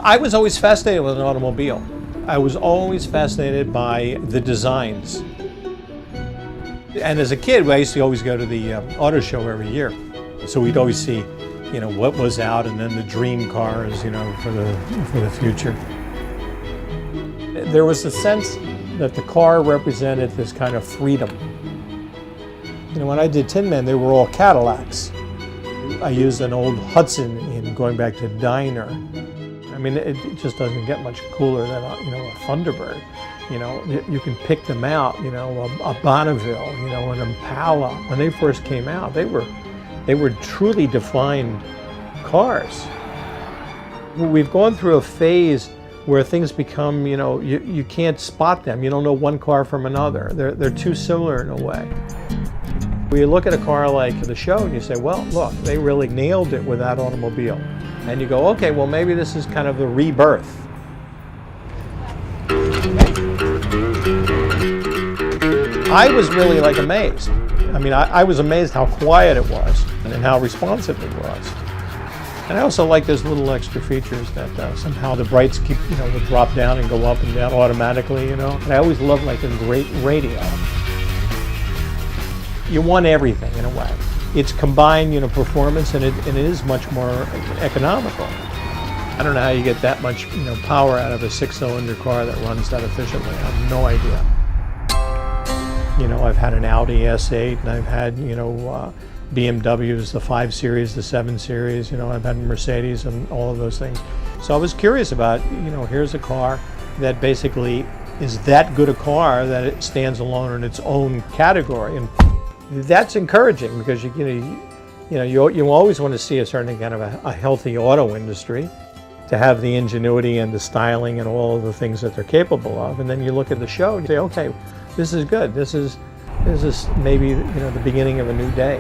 I was always fascinated with an automobile. I was always fascinated by the designs. And as a kid, I used to always go to the auto show every year. So we'd always see, what was out and then the dream cars, for the future. There was a sense that the car represented this kind of freedom. When I did Tin Man, they were all Cadillacs. I used an old Hudson in going back to Diner. I mean, it just doesn't get much cooler than a Thunderbird. You can pick them out. A Bonneville, an Impala. When they first came out, they were truly defined cars. We've gone through a phase where things become, you can't spot them. You don't know one car from another. They're too similar in a way. You look at a car like the SHO and you say, well, look, they really nailed it with that automobile. And you go, okay, well, maybe this is kind of the rebirth. I was really amazed. I mean, I was amazed how quiet it was and how responsive it was. And I also like those little extra features that somehow the brights keep, would drop down and go up and down automatically, And I always loved a great radio. You want everything in a way. It's combined, performance, and it is much more economical. I don't know how you get that much, power out of a 6-cylinder car that runs that efficiently. I have no idea. I've had an Audi S8, and I've had, BMWs, the 5 Series, the 7 Series. I've had Mercedes and all of those things. So I was curious about, here's a car that basically is that good a car that it stands alone in its own category. And that's encouraging because you always want to see a certain kind of a healthy auto industry to have the ingenuity and the styling and all of the things that they're capable of. And then you look at the SHO and you say, okay, this is good. This is maybe the beginning of a new day.